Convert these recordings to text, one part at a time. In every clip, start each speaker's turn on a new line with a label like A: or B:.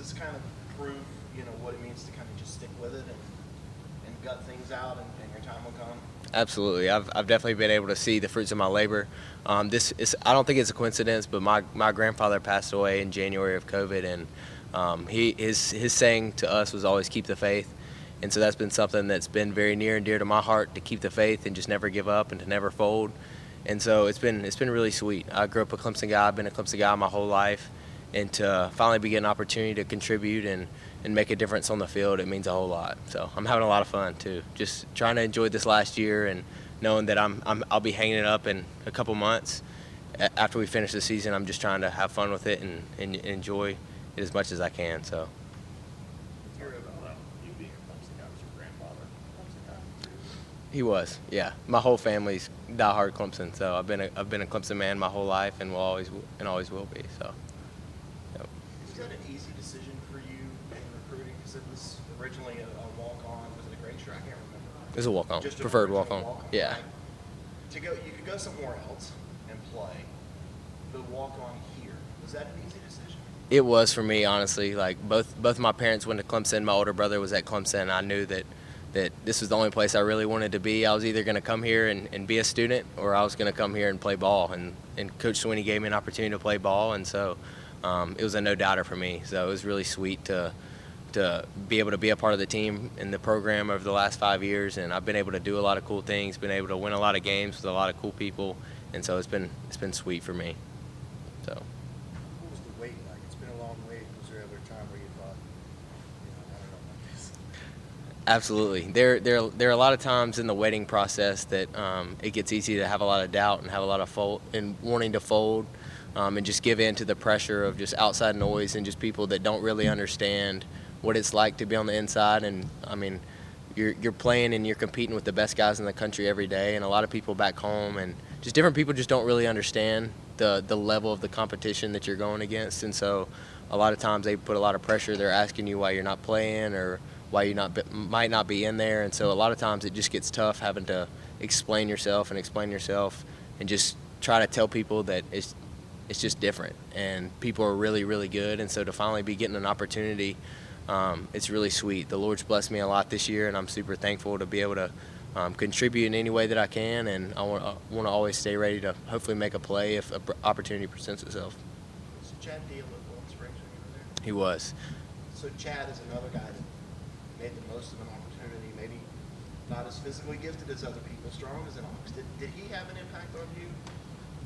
A: this kind of prove, what it means to kind of just stick with it and gut things out, and your time will come?
B: Absolutely. I've definitely been able to see the fruits of my labor. I don't think it's a coincidence, but my grandfather passed away in January of COVID, and his saying to us was always keep the faith. And so that's been something that's been very near and dear to my heart, to keep the faith and just never give up and to never fold. And so it's been really sweet. I grew up a Clemson guy. I've been a Clemson guy my whole life, and to finally be getting an opportunity to contribute and make a difference on the field, it means a whole lot. So I'm having a lot of fun too. Just trying to enjoy this last year and knowing that I'll be hanging it up in a couple months. After we finish the season, I'm just trying to have fun with it and enjoy it as much as I can. So.
C: You being a Clemson guy, was your grandfather a Clemson guy?
B: He was, yeah. My whole family's diehard Clemson, so I've been a Clemson man my whole life, and always will be. So. Yep.
A: Was that an easy decision for you in recruiting? Because it was originally a walk-on. Was it a grade year? I can't remember.
B: It was a walk-on,
A: Just
B: preferred walk-on. Yeah.
A: Right? You could go somewhere else and play, but walk-on here. Was that an easy decision?
B: It was for me, honestly. Like both my parents went to Clemson. My older brother was at Clemson. I knew that this was the only place I really wanted to be. I was either going to come here and be a student, or I was going to come here and play ball. And Coach Sweeney gave me an opportunity to play ball, and so it was a no-doubter for me. So it was really sweet to be able to be a part of the team in the program over the last 5 years. And I've been able to do a lot of cool things, been able to win a lot of games with a lot of cool people, and so it's been sweet for me. So.
D: What was the wait like? It's been a long wait. Was there ever a time where you thought, I don't know about this?
B: Absolutely. There are a lot of times in the waiting process that it gets easy to have a lot of doubt and have a lot of wanting to fold, and just give in to the pressure of just outside noise and just people that don't really understand what it's like to be on the inside. And I mean, you're playing and you're competing with the best guys in the country every day, and a lot of people back home and just different people just don't really understand the level of the competition that you're going against. And so a lot of times they put a lot of pressure. They're asking you why you're not playing or why you might not be in there. And so a lot of times it just gets tough having to explain yourself and just try to tell people that it's just different and people are really, really good. And so to finally be getting an opportunity, it's really sweet. The Lord's blessed me a lot this year, and I'm super thankful to be able to contribute in any way that I can, and I want to always stay ready to hopefully make a play if an opportunity presents itself.
A: So Chad Deal at Bowling Springs when you were there?
B: He was.
A: So Chad is another guy that made the most of an opportunity, maybe not as physically gifted as other people, strong as an ox. Did he have an impact on you?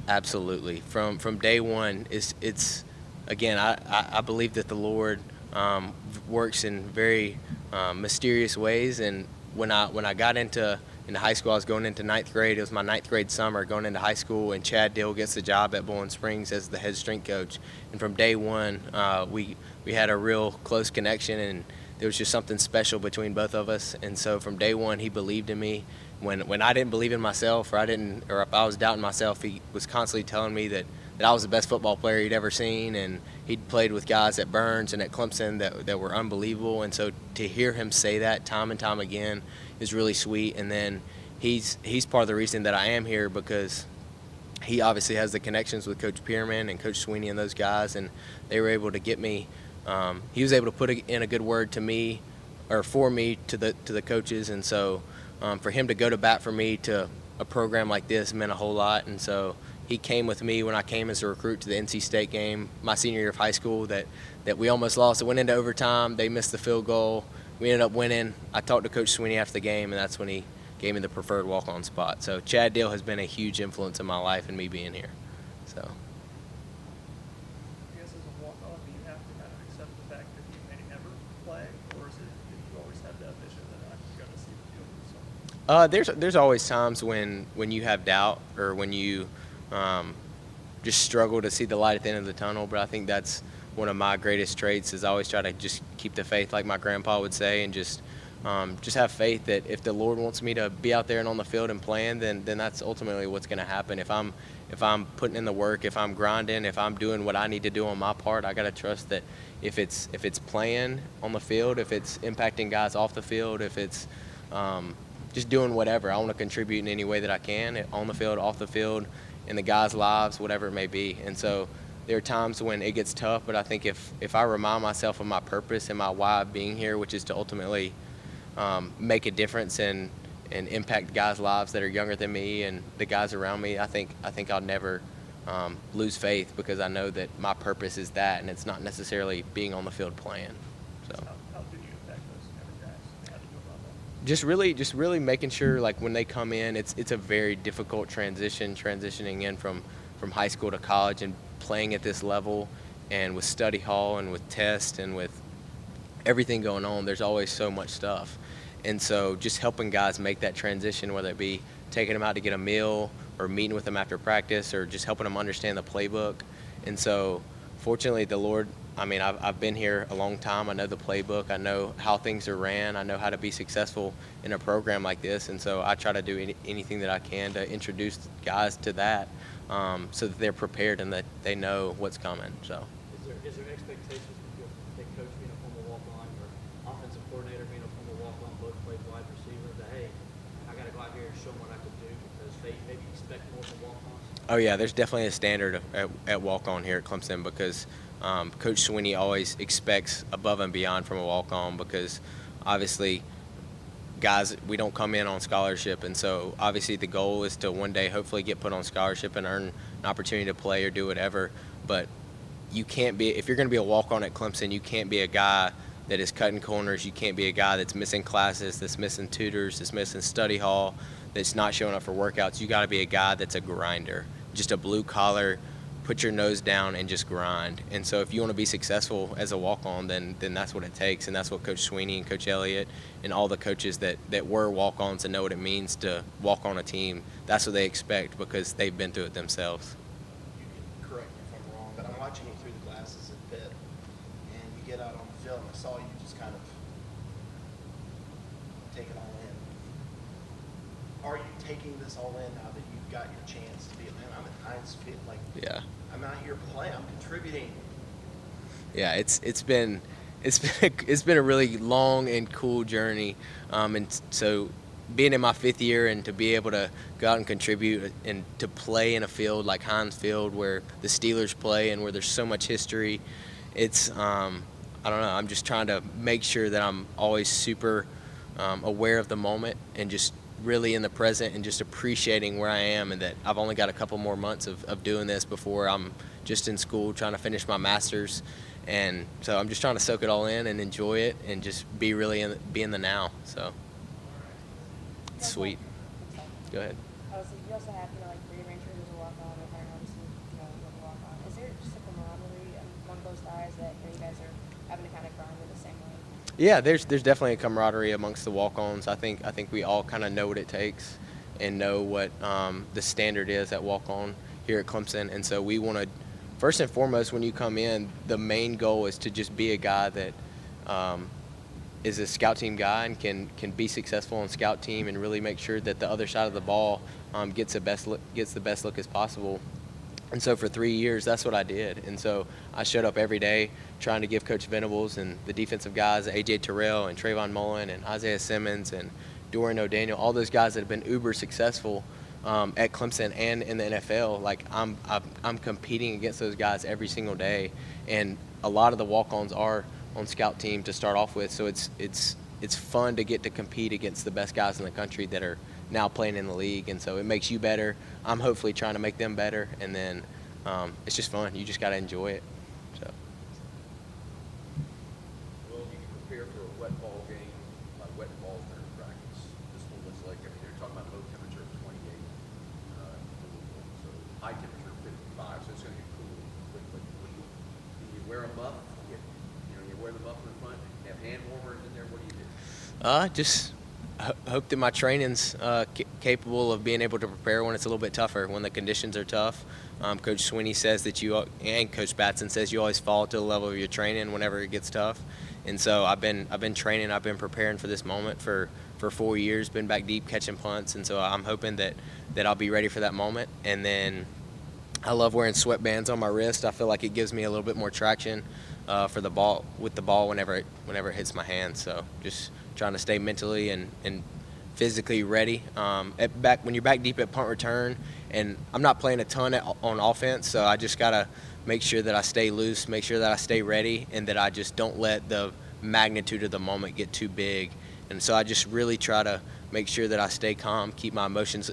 B: Absolutely. From day one, it's again, I believe that the Lord works in very mysterious ways. And when I got into high school, I was going into ninth grade. It was my ninth grade summer going into high school, and Chad Dill gets the job at Bowling Springs as the head strength coach. And from day one, we had a real close connection, and there was just something special between both of us. And so from day one, he believed in me. When I didn't believe in myself, or if I was doubting myself, he was constantly telling me that I was the best football player he'd ever seen, and he'd played with guys at Burns and at Clemson that were unbelievable. And so to hear him say that time and time again is really sweet. And then he's part of the reason that I am here, because he obviously has the connections with Coach Pierman and Coach Sweeney and those guys, and they were able to get me. He was able to put in a good word to me, or for me, to the coaches. And so for him to go to bat for me to a program like this meant a whole lot. And so he came with me when I came as a recruit to the NC State game my senior year of high school that we almost lost. It went into overtime. They missed the field goal. We ended up winning. I talked to Coach Sweeney after the game, and that's when he gave me the preferred walk-on spot. So Chad Dill has been a huge influence in my life and me being here. So.
C: I guess as a walk-on, do you have to kind of accept the fact that you may never play, or is it that you always have that vision that I'm going to see the field or something?
B: There's always times when you have doubt, or when you just struggle to see the light at the end of the tunnel. But I think that's one of my greatest traits, is I always try to just keep the faith, like my grandpa would say, and just have faith that if the Lord wants me to be out there and on the field and playing, then that's ultimately what's going to happen. If I'm putting in the work, if I'm grinding, if I'm doing what I need to do on my part, I got to trust that if it's playing on the field, if it's impacting guys off the field, if it's just doing whatever, I want to contribute in any way that I can, on the field, off the field, in the guys' lives, whatever it may be. And so there are times when it gets tough, but I think if I remind myself of my purpose and my why of being here, which is to ultimately make a difference and impact guys' lives that are younger than me and the guys around me, I think I'll never lose faith, because I know that my purpose is that, and it's not necessarily being on the field playing. So.
C: How do you impact those younger guys? How do you go about that?
B: Just really making sure, like, when they come in, it's a very difficult transitioning in from high school to college and playing at this level, and with study hall and with tests and with everything going on, there's always so much stuff. And so just helping guys make that transition, whether it be taking them out to get a meal or meeting with them after practice or just helping them understand the playbook. And so fortunately, the Lord, I mean, I've been here a long time. I know the playbook. I know how things are ran. I know how to be successful in a program like this. And so I try to do anything that I can to introduce guys to that, so that they're prepared and that they know what's coming. So.
E: Is there expectations with your head coach being a former walk-on or offensive coordinator being a former walk-on, both played wide receiver, that, hey, I got to go out here and show them what I can do, because they maybe expect more from walk-ons?
B: Oh, yeah, there's definitely a standard at walk-on here at Clemson, because Coach Sweeney always expects above and beyond from a walk-on, because obviously guys, we don't come in on scholarship, and so obviously the goal is to one day hopefully get put on scholarship and earn an opportunity to play or do whatever. But you can't be, if you're going to be a walk-on at Clemson, you can't be a guy that is cutting corners. You can't be a guy that's missing classes, that's missing tutors, that's missing study hall, that's not showing up for workouts. You got to be a guy that's a grinder, just a blue collar, put your nose down and just grind. And so if you want to be successful as a walk-on, then that's what it takes, and that's what Coach Sweeney and Coach Elliott and all the coaches that were walk-ons and know what it means to walk on a team, that's what they expect, because they've been through it themselves.
A: You can correct me if I'm wrong, but I'm watching you through the glasses at Pitt, and you get out on the field, and I saw you just kind of take it all in. Are you taking this all in now that you've got your chance to be a man? I'm at Heinz Field, like,
B: Yeah.
A: I'm out here playing, I'm contributing.
B: Yeah, it's been a really long and cool journey, and so being in my 5th year and to be able to go out and contribute and to play in a field like Heinz Field where the Steelers play and where there's so much history, it's I don't know. I'm just trying to make sure that I'm always super aware of the moment and just really in the present and just appreciating where I am, and that I've only got a couple more months of doing this before I'm just in school trying to finish my master's. And so I'm just trying to soak it all in and enjoy it and just be really be in the now. So it's sweet. Go ahead.
F: Oh, so you also have, like Brady Rancher who's a walk-on, or Hunter obviously, was a walk-on. Is there just a camaraderie among those guys that you guys are having to kind of grind in the same way?
B: Yeah, there's definitely a camaraderie amongst the walk-ons. I think we all kind of know what it takes and know what the standard is at walk-on here at Clemson. And so we want to, first and foremost, when you come in, the main goal is to just be a guy that is a scout team guy and can be successful on scout team and really make sure that the other side of the ball gets the best look as possible. And so for 3 years, that's what I did. And so I showed up every day trying to give Coach Venables and the defensive guys, A.J. Terrell and Trayvon Mullen and Isaiah Simmons and Dorian O'Daniel, all those guys that have been uber successful at Clemson and in the NFL. Like I'm competing against those guys every single day. And a lot of the walk-ons are on scout team to start off with. So it's fun to get to compete against the best guys in the country that are now playing in the league, and so it makes you better. I'm hopefully trying to make them better, and then it's just fun. You just got to enjoy it. So.
G: Well, you can prepare for a wet ball game, wet balls during practice. This one was like, I mean, they're talking about low temperature of 28, so high temperature of 55, so it's going to get cool quickly. Do you wear a muff? You wear the muff in the front, have hand warmers in there, what do you do?
B: Just hope that my training's capable of being able to prepare when it's a little bit tougher, when the conditions are tough. Coach Sweeney says that and Coach Batson says you always fall to the level of your training whenever it gets tough. And so I've been training, I've been preparing for this moment for 4 years, been back deep catching punts, and so I'm hoping that I'll be ready for that moment. And then I love wearing sweatbands on my wrist. I feel like it gives me a little bit more traction for the ball whenever it hits my hand. So just trying to stay mentally and physically ready. When you're back deep at punt return, and I'm not playing a ton on offense, so I just gotta make sure that I stay loose, make sure that I stay ready, and that I just don't let the magnitude of the moment get too big. And so I just really try to make sure that I stay calm, keep my emotions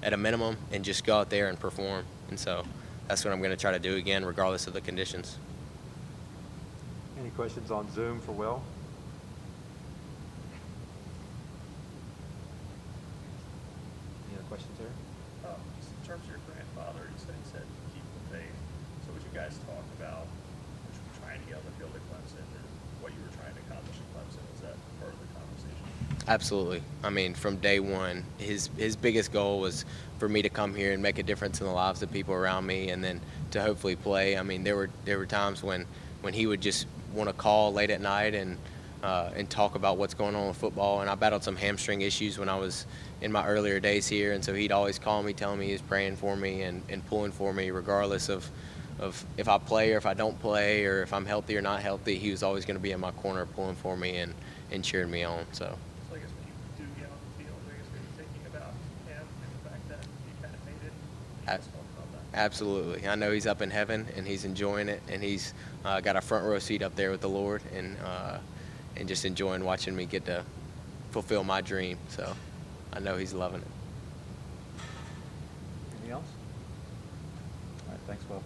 B: at a minimum, and just go out there and perform. And so that's what I'm going to try to do again, regardless of the conditions.
H: Any questions on Zoom for Will? Any other questions here?
C: Just in terms of your grandfather, you said keep the faith. So what you guys talked about, what you were trying to get on the field at Clemson, and what you were trying to accomplish at Clemson, was that part of the conversation?
B: Absolutely. I mean, from day one, his biggest goal was for me to come here and make a difference in the lives of people around me, and then to hopefully play. I mean, there were times when he would just want to call late at night and talk about what's going on with football. And I battled some hamstring issues when I was in my earlier days here, and so he'd always call me, telling me he was praying for me and pulling for me, regardless of if I play or if I don't play or if I'm healthy or not healthy. He was always going to be in my corner, pulling for me and cheering me on. So.
C: So I guess when you do get on the field, I guess you're thinking about him and the fact that you kind of made it. You just talk about that.
B: Absolutely. I know he's up in heaven and he's enjoying it, and he's got a front row seat up there with the Lord, and just enjoying watching me get to fulfill my dream. So I know he's loving it.
H: Anything else? All right, thanks, Will.